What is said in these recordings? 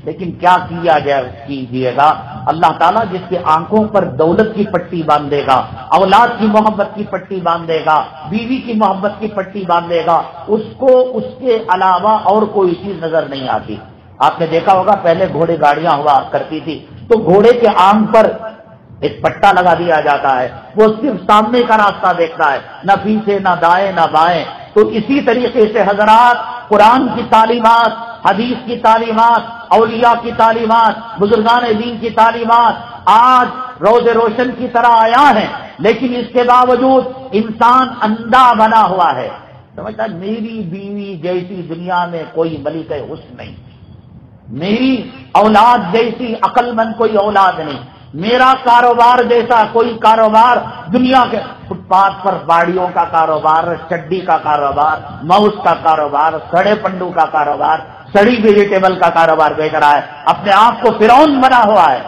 لیکن کیا کیا کیجیے گا، اللہ تعالیٰ جس کے آنکھوں پر دولت کی پٹی باندھے گا، اولاد کی محبت کی پٹی باندھے گا، بیوی کی محبت کی پٹی باندھے گا، اس کو اس کے علاوہ اور کوئی چیز نظر نہیں آتی۔ آپ نے دیکھا ہوگا پہلے گھوڑے گاڑیاں ہوا کرتی تھی تو گھوڑے کے آنکھ پر ایک پٹا لگا دیا جاتا ہے، وہ صرف سامنے کا راستہ دیکھتا ہے، نہ پیچھے نہ دائیں نہ بائیں۔ تو اسی طریقے سے حضرات قرآن کی تعلیمات، حدیث کی تعلیمات، اولیاء کی تعلیمات، بزرگان دین کی تعلیمات آج روز روشن کی طرح آیا ہے، لیکن اس کے باوجود انسان اندھا بنا ہوا ہے۔ سمجھتا میری بیوی جیسی دنیا میں کوئی ملک حسن نہیں، میری اولاد جیسی عقل مند کوئی اولاد نہیں، میرا کاروبار جیسا کوئی کاروبار دنیا کے فٹ پاتھ پر باڑیوں کا کاروبار، چڈی کا کاروبار، ماؤس کا کاروبار، سڑے پنڈو کا کاروبار، سڑی ویجیٹیبل کا کاروبار بیچ رہا ہے، اپنے آپ کو فرعون بنا ہوا ہے،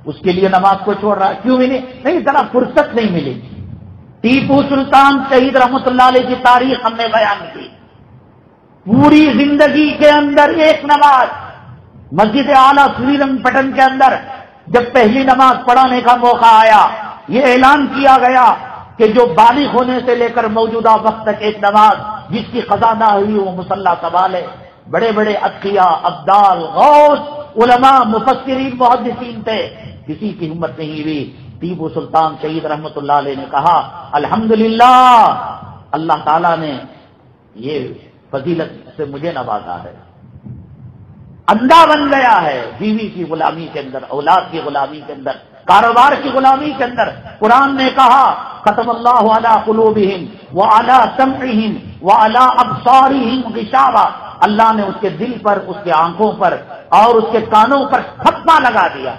اس کے لیے نماز کو چھوڑ رہا ہے۔ کیوں ملی؟ نہیں، ذرا فرصت نہیں ملی۔ ٹیپو سلطان شہید رحمۃ اللہ علیہ کی تاریخ ہم نے بیان کی، پوری زندگی کے اندر ایک نماز مسجد اعلیٰ سری رنگ پٹن کے اندر جب پہلی نماز پڑھانے کا موقع آیا، یہ اعلان کیا گیا کہ جو بالغ ہونے سے لے کر موجودہ وقت تک ایک نماز جس کی قضا نہ ہوئی وہ مسلح سوال ہے۔ بڑے بڑے اتقیاء، ابدال، غوث، علماء، مفسرین، محدثین تھے، کسی کی ہمت نہیں ہوئی۔ ٹیپو سلطان شہید رحمۃ اللہ علیہ نے کہا الحمدللہ اللہ تعالیٰ نے یہ فضیلت سے مجھے نوازا ہے، اندھا بن گیا ہے بیوی کی غلامی کے اندر، اولاد کی غلامی کے اندر، کاروبار کی غلامی کے اندر۔ قرآن نے کہا ختم اللہ علی قلوبہم وعلی سمعہم وعلی ابصارہم غشاوہ، اللہ نے اس کے دل پر، اس کے آنکھوں پر اور اس کے کانوں پر ٹھپا لگا دیا۔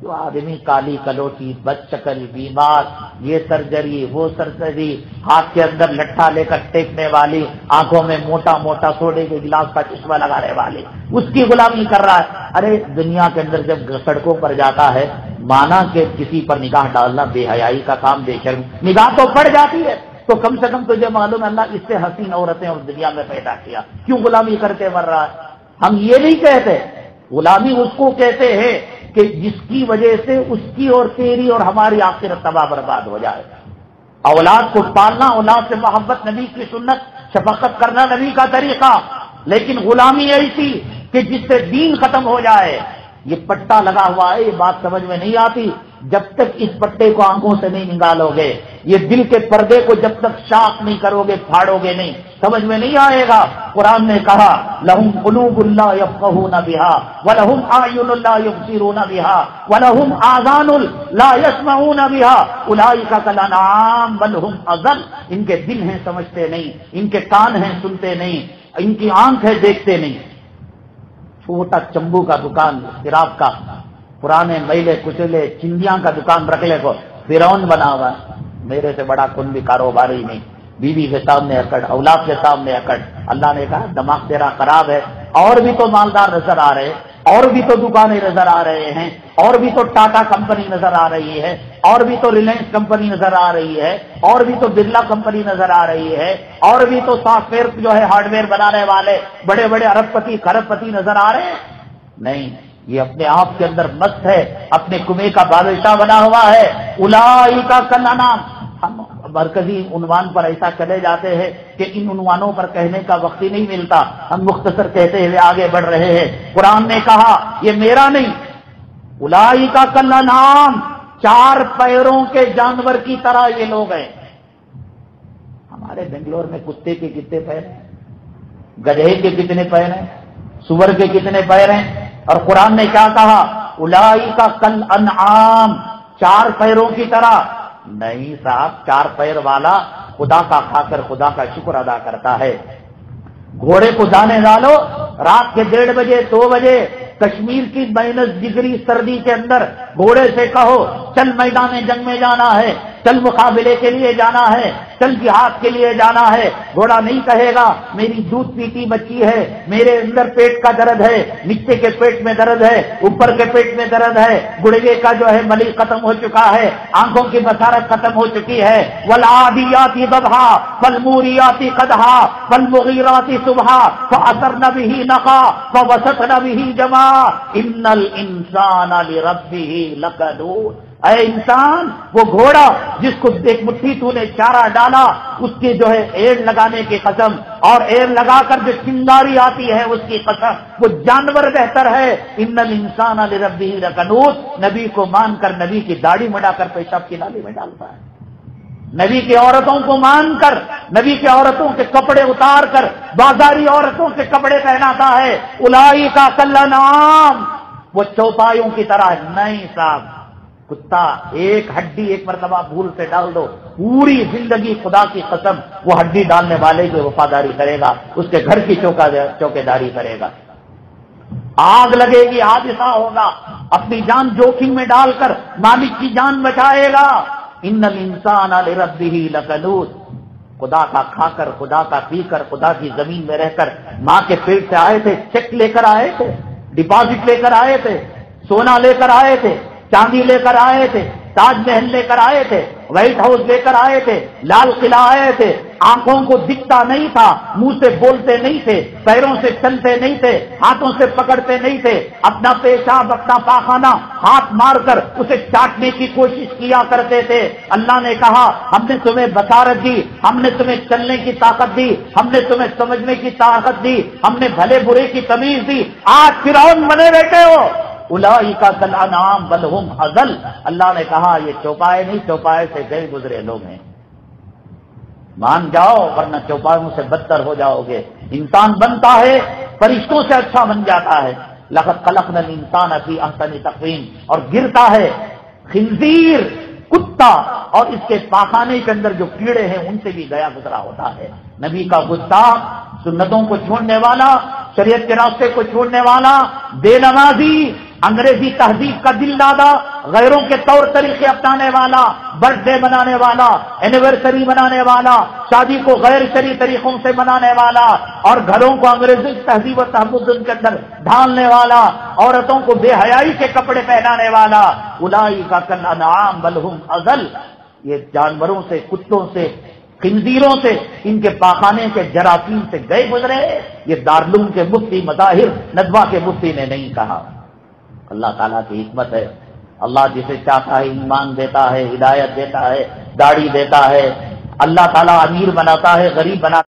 جو آدمی کالی کلوٹی، بد شکل، بیمار، یہ سرجری وہ سرجری، ہاتھ کے اندر لٹھا لے کر ٹیکنے والی، آنکھوں میں موٹا موٹا سوڈے کے گلاس کا چشمہ لگانے والی، اس کی غلامی کر رہا ہے۔ ارے دنیا کے اندر جب سڑکوں پر جاتا ہے، مانا کہ کسی پر نگاہ ڈالنا بے حیائی کا کام، بے شرم، نگاہ تو پڑ جاتی ہے، تو کم سے کم تجھے معلوم ہے اللہ اس سے حسین عورتیں اور دنیا میں پیدا کیا، کیوں غلامی کرتے مر رہا ہے؟ ہم یہ نہیں کہتے، غلامی اس کو کہتے ہیں کہ جس کی وجہ سے اس کی اور تیری اور ہماری آخرت تباہ برباد ہو جائے۔ اولاد کو پالنا، اولاد سے محبت، نبی کی سنت، شفقت کرنا نبی کا طریقہ، لیکن غلامی ایسی کہ جس سے دین ختم ہو جائے۔ یہ پٹا لگا ہوا ہے، یہ بات سمجھ میں نہیں آتی جب تک اس پٹے کو آنکھوں سے نہیں نکالو گے، یہ دل کے پردے کو جب تک شاق نہیں کرو گے، پھاڑو گے نہیں، سمجھ میں نہیں آئے گا۔ قرآن نے کہا لہم قلوب لا یفقہون بہا ولہم اعین لا یبصرون بہا ولہم آذان لا یسمعون بہا اولئک کالانعام بل ہم اضل، ان کے دل ہیں سمجھتے نہیں، ان کے کان ہیں سنتے نہیں، ان کی آنکھ ہے دیکھتے نہیں۔ چھوٹا چمبو کا دکان، شراب کا، پرانے میلے کچلے چندیاں کا دکان رکھ لے کو فرعون بنا ہوا ہے۔ میرے سے بڑا کون بھی کاروباری نہیں، بیوی کے سامنے اکڑ، اولاد کے سامنے اکڑ۔ اللہ نے کہا دماغ تیرا خراب ہے، اور بھی تو مالدار نظر آ رہے، اور بھی تو دکانیں نظر آ رہے ہیں، اور بھی تو ٹاٹا کمپنی نظر آ رہی ہے، اور بھی تو ریلائنس کمپنی نظر آ رہی ہے، اور بھی تو برلا کمپنی نظر آ رہی ہے، اور بھی تو سافٹ ویئر جو ہے ہارڈ ویئر بنانے والے بڑے بڑے ارب پتی کھرب پتی نظر آ رہے ہیں۔ نہیں، یہ اپنے آپ کے اندر مست ہے، اپنے کنویں کا بادشاہ بنا ہوا ہے۔ اولئک کالانعام، ہم مرکزی عنوان پر ایسا چلے جاتے ہیں کہ ان عنوانوں پر کہنے کا وقت ہی نہیں ملتا، ہم مختصر کہتے ہوئے آگے بڑھ رہے ہیں۔ قرآن نے کہا یہ میرا نہیں، اولئک کالانعام، چار پیروں کے جانور کی طرح یہ لوگ ہیں۔ ہمارے بنگلور میں کتے کے کتنے پیر ہیں، گدھے کے کتنے پیر ہیں، سور کے کتنے پیر ہیں، اور قرآن نے کیا کہا اولئک کالانعام، چار پیروں کی طرح۔ نہیں صاحب، چار پیر والا خدا کا کھا کر خدا کا شکر ادا کرتا ہے۔ گھوڑے کو جانے ڈالو، رات کے 1:30 بجے 2 بجے کشمیر کی -ڈگری سردی کے اندر گھوڑے سے کہو چل میدان جنگ میں جانا ہے، چل مقابلے کے لیے جانا ہے، چل جہاد کے لیے جانا ہے، گھوڑا نہیں کہے گا میری دودھ پیتی بچی ہے، میرے اندر پیٹ کا درد ہے، نیچے کے پیٹ میں درد ہے، اوپر کے پیٹ میں درد ہے، گڑگے کا جو ہے ملی ختم ہو چکا ہے، آنکھوں کی بصارت ختم ہو چکی ہے، والعادیات ضبحا فالموریات قدحا فالمغیرات صبحا فاثرن به نقا فوسطن به جمعا ان الانسان لربه لکنود۔ اے انسان، وہ گھوڑا جس کو ایک مٹھی تو نے چارہ ڈالا، اس کے جو ہے ایڑ لگانے کی قسم، اور ایڑ لگا کر جو چنگاری آتی ہے اس کی قسم، وہ جانور بہتر ہے۔ ان الانسان لربه لکنود، نبی کو مان کر نبی کی داڑھی مڈا کر پیشاب کی نالی میں ڈالتا ہے، نبی کی عورتوں کو مان کر، نبی کی عورتوں کے کپڑے اتار کر بازاری عورتوں کے کپڑے پہناتا ہے۔ اولئک کالانعام، وہ چوپایوں کی طرح نہیں صاحب، کتا ایک ہڈی ایک مرتبہ بھول سے ڈال دو، پوری زندگی خدا کی قسم وہ ہڈی ڈالنے والے کی وفاداری کرے گا، اس کے گھر کی چوکیداری کرے گا۔ آگ لگے گی، حادثہ ہوگا، اپنی جان جوخم میں ڈال کر مالک کی جان بچائے گا۔ ان الانسان لربه لکنود، خدا کا کھا کر، خدا کا پی کر، خدا کی زمین میں رہ کر، ماں کے پیٹ سے آئے تھے، چیک لے کر آئے تھے، ڈپازٹ لے کر آئے تھے، سونا لے کر آئے تھے، چاندی لے کر آئے تھے، تاج محل لے کر آئے تھے، وائٹ ہاؤس لے کر آئے تھے، لال قلعہ آئے تھے، آنکھوں کو دکھتا نہیں تھا، منہ سے بولتے نہیں تھے، پیروں سے چلتے نہیں تھے، ہاتھوں سے پکڑتے نہیں تھے، اپنا پیشاب اپنا پاخانہ ہاتھ مار کر اسے چاٹنے کی کوشش کیا کرتے تھے۔ اللہ نے کہا ہم نے تمہیں بصارت دی، ہم نے تمہیں چلنے کی طاقت دی، ہم نے تمہیں سمجھنے کی طاقت دی، ہم نے بھلے برے کی تمیز دی، آج فرعون بنے بیٹھے ہو۔ اولئک کالانعام بل هم اضل، اللہ نے کہا یہ چوپائے نہیں، چوپائے سے گئے گزرے لوگ ہیں، مان جاؤ ورنہ چوپایوں سے بدتر ہو جاؤ گے۔ انسان بنتا ہے فرشتوں سے اچھا بن جاتا ہے، لقد خلقنا الانسان فی احسن تقویم، اور گرتا ہے خنزیر کتا اور اس کے پاخانے کے اندر جو کیڑے ہیں ان سے بھی گیا گزرا ہوتا ہے۔ نبی کا گستاخ، سنتوں کو چھوڑنے والا، شریعت کے راستے کو چھوڑنے والا، بے نمازی، انگریزی تہذیب کا دل دادا، غیروں کے طور طریقے اپنانے والا، برتھ ڈے منانے والا، اینیورسری منانے والا، شادی کو غیر شرعی طریقوں سے منانے والا، اور گھروں کو انگریزی تہذیب و تمدن کے اندر ڈھالنے والا، عورتوں کو بے حیائی کے کپڑے پہنانے والا، اولئک کالانعام بل هم اضل، یہ جانوروں سے، کتوں سے، خنزیروں سے، ان کے پاخانے کے جراثیم سے گئے گزرے۔ یہ دارالعلوم کے مفتی مظاہر ندوہ کے مفتی نے نہیں کہا۔ اللہ تعالیٰ کی حکمت ہے، اللہ جسے چاہتا ہے ایمان دیتا ہے، ہدایت دیتا ہے، داڑھی دیتا ہے، اللہ تعالیٰ امیر بناتا ہے، غریب بناتا ہے۔